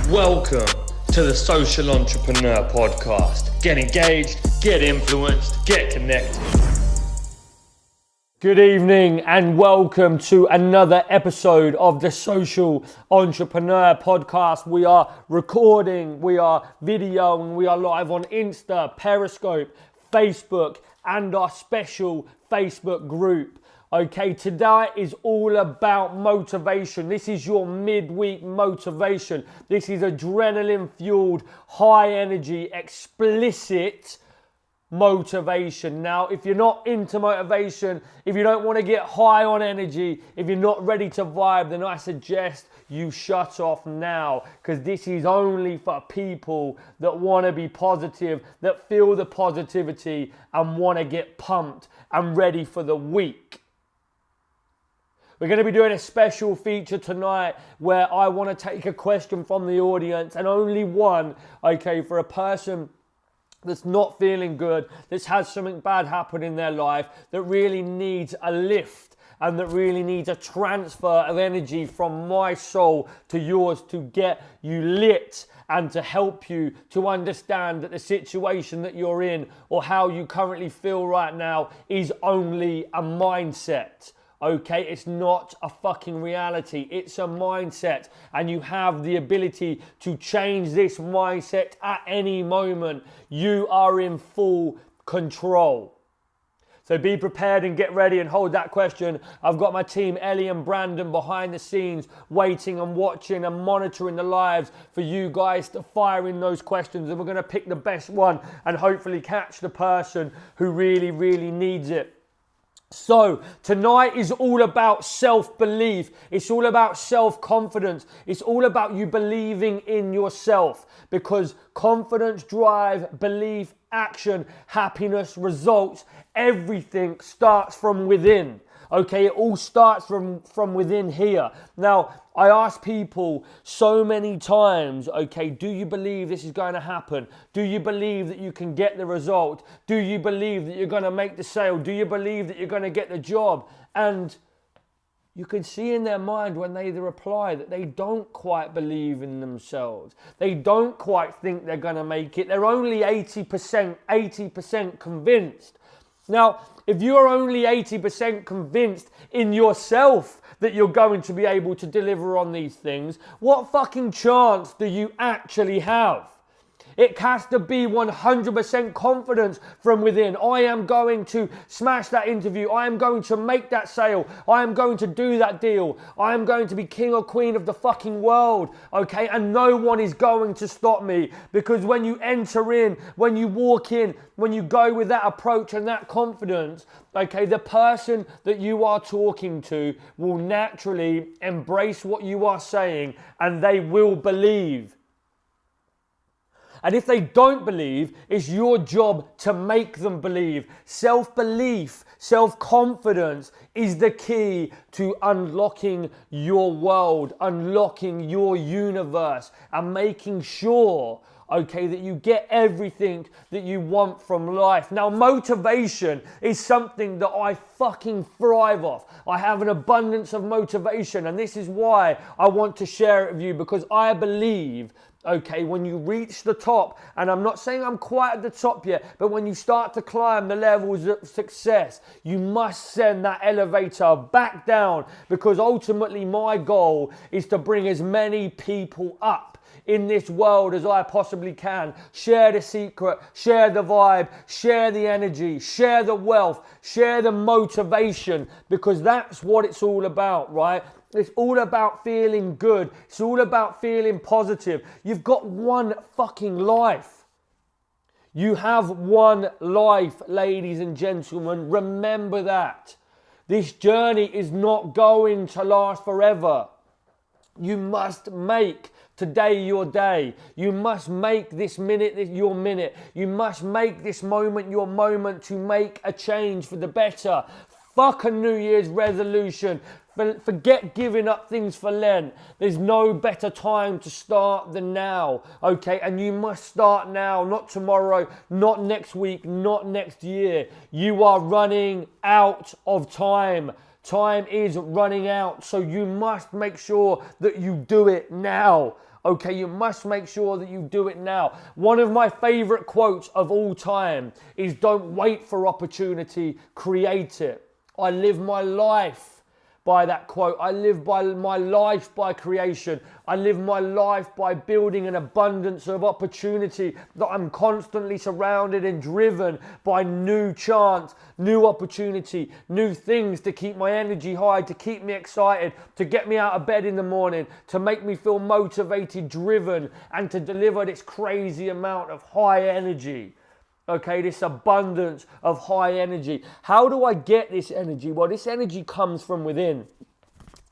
Welcome to the Social Entrepreneur Podcast. Get engaged, get influenced, get connected. Good evening and welcome to another episode of the Social Entrepreneur Podcast. We are recording, we are videoing, we are live on Insta, Periscope, Facebook, and our special Facebook group. Okay, today is all about motivation. This is your midweek motivation. This is adrenaline-fueled, high-energy, explicit motivation. Now, if you're not into motivation, if you don't want to get high on energy, if you're not ready to vibe, then I suggest you shut off now, because this is only for people that want to be positive, that feel the positivity and want to get pumped and ready for the week. We're going to be doing a special feature tonight where I want to take a question from the audience, and only one, okay, for a person that's not feeling good, that's had something bad happen in their life, that really needs a lift and that really needs a transfer of energy from my soul to yours to get you lit and to help you to understand that the situation that you're in or how you currently feel right now is only a mindset. Okay, it's not a fucking reality. It's a mindset, and you have the ability to change this mindset at any moment. You are in full control. So be prepared and get ready and hold that question. I've got my team, Ellie and Brandon, behind the scenes, waiting and watching and monitoring the lives for you guys to fire in those questions. And we're going to pick the best one and hopefully catch the person who really, really needs it. So tonight is all about self-belief. It's all about self-confidence. It's all about you believing in yourself, because confidence, drive, belief, action, happiness, results, everything starts from within. Okay, it all starts from within here. Now, I ask people so many times, okay, do you believe this is going to happen? Do you believe that you can get the result? Do you believe that you're going to make the sale? Do you believe that you're going to get the job? And you can see in their mind when they reply that they don't quite believe in themselves. They don't quite think they're going to make it. They're only 80% convinced. Now, if you're only 80% convinced in yourself that you're going to be able to deliver on these things, what fucking chance do you actually have? It has to be 100% confidence from within. I am going to smash that interview. I am going to make that sale. I am going to do that deal. I am going to be king or queen of the fucking world, okay? And no one is going to stop me, because when you enter in, when you walk in, when you go with that approach and that confidence, okay, the person that you are talking to will naturally embrace what you are saying, and they will believe. And if they don't believe, it's your job to make them believe. Self-belief, self-confidence is the key to unlocking your world, unlocking your universe, and making sure, okay, that you get everything that you want from life. Now, motivation is something that I fucking thrive off. I have an abundance of motivation, and this is why I want to share it with you, because I believe, okay, when you reach the top, and I'm not saying I'm quite at the top yet, but when you start to climb the levels of success, you must send that elevator back down, because ultimately my goal is to bring as many people up in this world as I possibly can. Share the secret, share the vibe, share the energy, share the wealth, share the motivation, because that's what it's all about, right? It's all about feeling good. It's all about feeling positive. You've got one fucking life. You have one life, ladies and gentlemen. Remember that. This journey is not going to last forever. You must make today your day. You must make this minute your minute. You must make this moment your moment to make a change for the better. Fuck a New Year's resolution. Forget giving up things for Lent. There's no better time to start than now, okay? And you must start now, not tomorrow, not next week, not next year. You are running out of time. Time is running out, so you must make sure that you do it now. Okay, you must make sure that you do it now. One of my favorite quotes of all time is, don't wait for opportunity, create it. I live my life by that quote. I live my life by creation. I live my life by building an abundance of opportunity, that I'm constantly surrounded and driven by new chance, new opportunity, new things to keep my energy high, to keep me excited, to get me out of bed in the morning, to make me feel motivated, driven, and to deliver this crazy amount of high energy. Okay, this abundance of high energy. How do I get this energy? Well, this energy comes from within.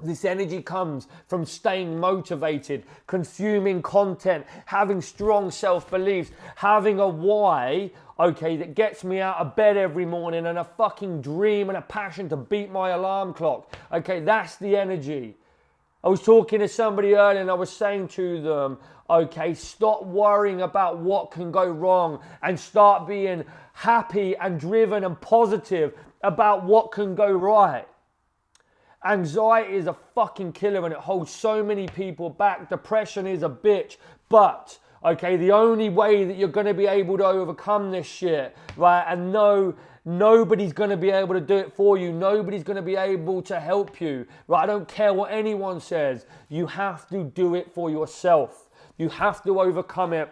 This energy comes from staying motivated, consuming content, having strong self-beliefs, having a why, okay, that gets me out of bed every morning, and a fucking dream and a passion to beat my alarm clock. Okay, that's the energy. I was talking to somebody earlier and I was saying to them, okay, stop worrying about what can go wrong and start being happy and driven and positive about what can go right. Anxiety is a fucking killer and it holds so many people back. Depression is a bitch, but okay, the only way that you're going to be able to overcome this shit, right, and nobody's going to be able to do it for you. Nobody's going to be able to help you. Right? I don't care what anyone says. You have to do it for yourself. You have to overcome it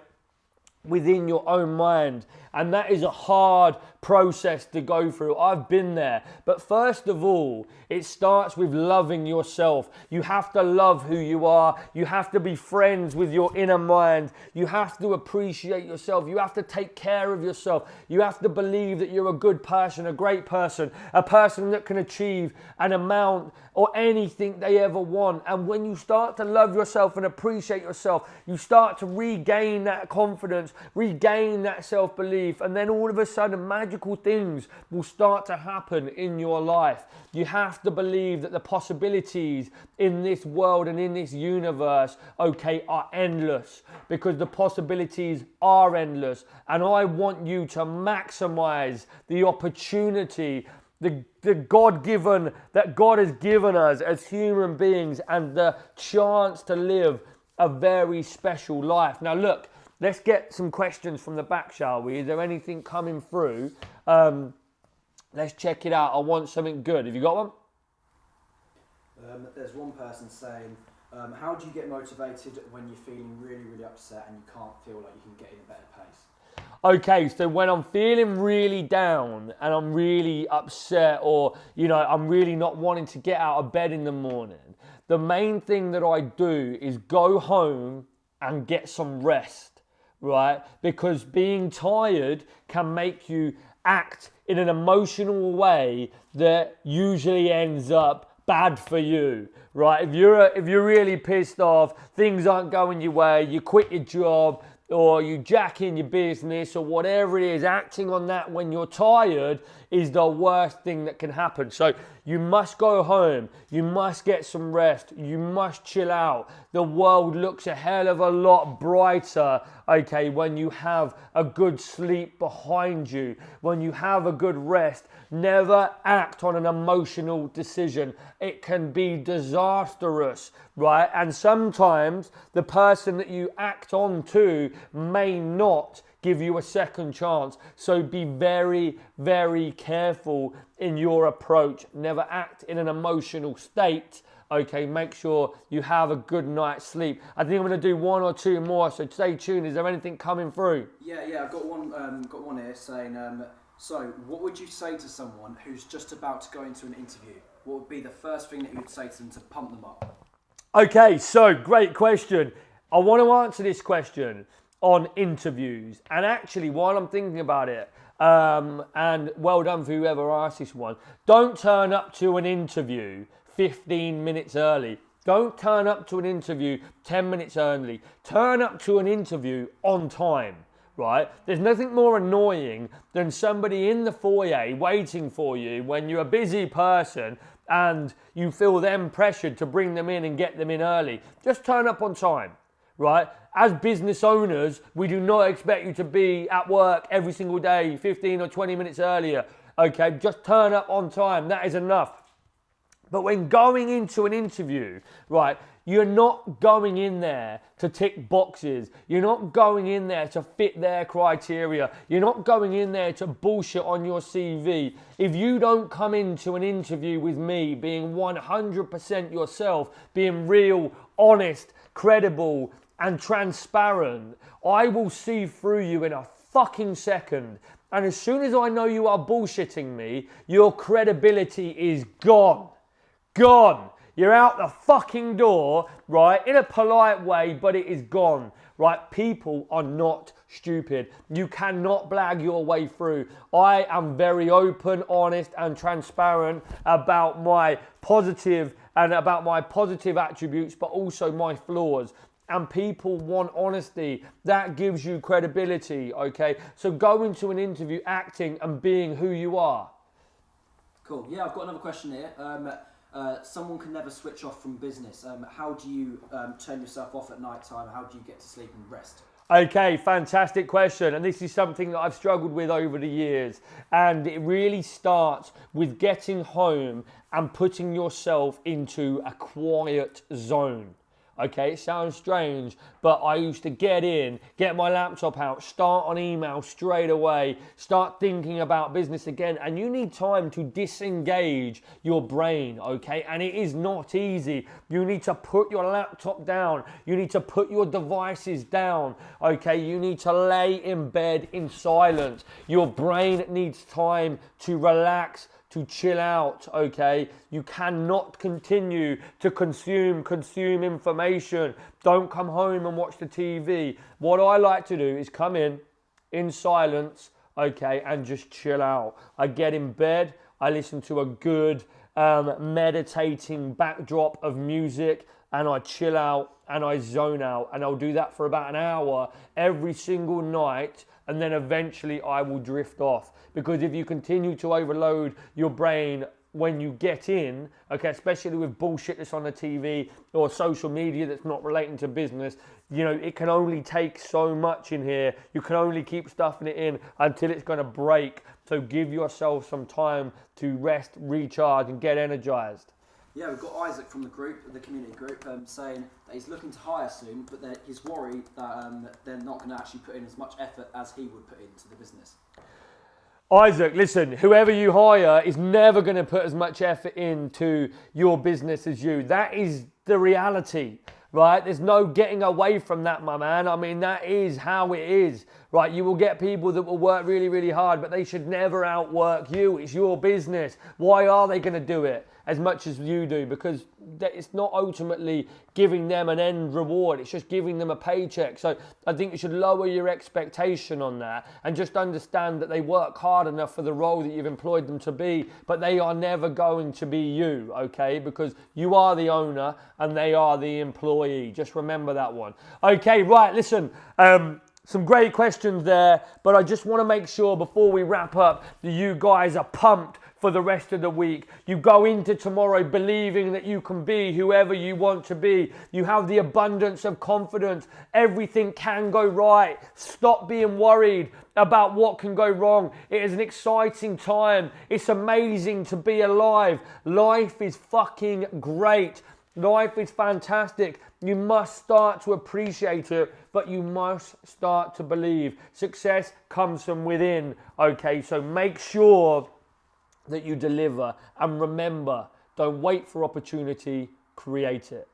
within your own mind. And that is a hard process to go through. I've been there. But first of all, it starts with loving yourself. You have to love who you are. You have to be friends with your inner mind. You have to appreciate yourself. You have to take care of yourself. You have to believe that you're a good person, a great person, a person that can achieve an amount or anything they ever want. And when you start to love yourself and appreciate yourself, you start to regain that confidence, regain that self-belief, and then all of a sudden magical things will start to happen in your life. You have to believe that the possibilities in this world and in this universe, okay, are endless, because the possibilities are endless. And I want you to maximize the opportunity, the God-given, that God has given us as human beings, and the chance to live a very special life. Now look, let's get some questions from the back, shall we? Is there anything coming through? Let's check it out. I want something good. Have you got one? There's one person saying, how do you get motivated when you're feeling really, really upset and you can't feel like you can get in a better pace? Okay, so when I'm feeling really down and I'm really upset, or, you know, I'm really not wanting to get out of bed in the morning, the main thing that I do is go home and get some rest, right? Because being tired can make you act in an emotional way that usually ends up bad for you, right? If you're really pissed off, things aren't going your way, you quit your job, or you jack in your business, or whatever it is, acting on that when you're tired is the worst thing that can happen. So you must go home, you must get some rest, you must chill out. The world looks a hell of a lot brighter, okay, when you have a good sleep behind you, when you have a good rest. Never act on an emotional decision. It can be disastrous, right? And sometimes the person that you act on to may not give you a second chance. So be very, very careful in your approach. Never act in an emotional state. Okay, make sure you have a good night's sleep. I think I'm going to do one or two more, so stay tuned. Is there anything coming through? Yeah, I've got one here saying, so what would you say to someone who's just about to go into an interview? What would be the first thing that you would say to them to pump them up? Okay, so great question. I want to answer this question on interviews. And actually, while I'm thinking about it, and well done for whoever asked this one, don't turn up to an interview 15 minutes early. Don't turn up to an interview 10 minutes early. Turn up to an interview on time, right? There's nothing more annoying than somebody in the foyer waiting for you when you're a busy person and you feel them pressured to bring them in and get them in early. Just turn up on time, right? As business owners, we do not expect you to be at work every single day 15 or 20 minutes earlier, okay? Just turn up on time. That is enough. But when going into an interview, right, you're not going in there to tick boxes. You're not going in there to fit their criteria. You're not going in there to bullshit on your CV. If you don't come into an interview with me being 100% yourself, being real, honest, credible, and transparent, I will see through you in a fucking second. And as soon as I know you are bullshitting me, your credibility is gone. Gone. You're out the fucking door, right? In a polite way, but it is gone, right? People are not stupid. You cannot blag your way through. I am very open, honest, and transparent about my positive attributes, but also my flaws. And people want honesty. That gives you credibility, okay? So go into an interview acting and being who you are. Cool. Yeah, I've got another question here. Someone can never switch off from business. How do you turn yourself off at night time? How do you get to sleep and rest? Okay, fantastic question. And this is something that I've struggled with over the years. And it really starts with getting home and putting yourself into a quiet zone. Okay, it sounds strange, but I used to get my laptop out, start on email straight away, start thinking about business again, and you need time to disengage your brain, okay? And it is not easy. You need to put your laptop down. You need to put your devices down, okay? You need to lay in bed in silence. Your brain needs time to relax, to chill out, okay? You cannot continue to consume information. Don't come home and watch the TV. What I like to do is come in silence, okay, and just chill out. I get in bed, I listen to a good meditating backdrop of music, and I chill out and I zone out, and I'll do that for about an hour every single night, and then eventually I will drift off. Because if you continue to overload your brain when you get in, okay, especially with bullshit that's on the TV or social media that's not relating to business, you know, it can only take so much in here. You can only keep stuffing it in until it's going to break. So give yourself some time to rest, recharge, and get energized. Yeah, we've got Isaac from the group, the community group, saying that he's looking to hire soon, but that he's worried that they're not going to actually put in as much effort as he would put into the business. Isaac, listen, whoever you hire is never going to put as much effort into your business as you. That is the reality, right? There's no getting away from that, my man. I mean, that is how it is, right? You will get people that will work really, really hard, but they should never outwork you. It's your business. Why are they going to do it as much as you do? Because it's not ultimately giving them an end reward. It's just giving them a paycheck. So I think you should lower your expectation on that and just understand that they work hard enough for the role that you've employed them to be, but they are never going to be you, okay? Because you are the owner and they are the employee. Just remember that one. Okay, right, listen. Some great questions there, but I just want to make sure before we wrap up that you guys are pumped for the rest of the week. You go into tomorrow believing that you can be whoever you want to be. You have the abundance of confidence. Everything can go right. Stop being worried about what can go wrong. It is an exciting time. It's amazing to be alive. Life is fucking great. Life is fantastic. You must start to appreciate it, but you must start to believe. Success comes from within, okay? So make sure that you deliver, and remember, don't wait for opportunity, create it.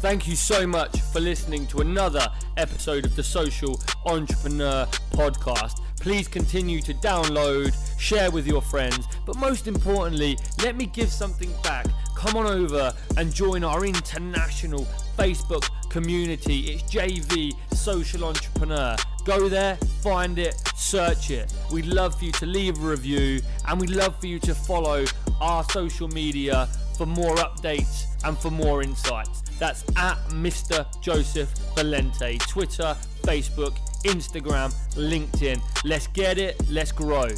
Thank you so much for listening to another episode of the Social Entrepreneur Podcast. Please continue to download, share with your friends, but most importantly, let me give something back. Come on over and join our international Facebook community. It's JV Social Entrepreneur. Go there, find it, search it. We'd love for you to leave a review, and we'd love for you to follow our social media for more updates and for more insights. That's at Mr. Joseph Valente. Twitter, Facebook, Instagram, LinkedIn. Let's get it, let's grow.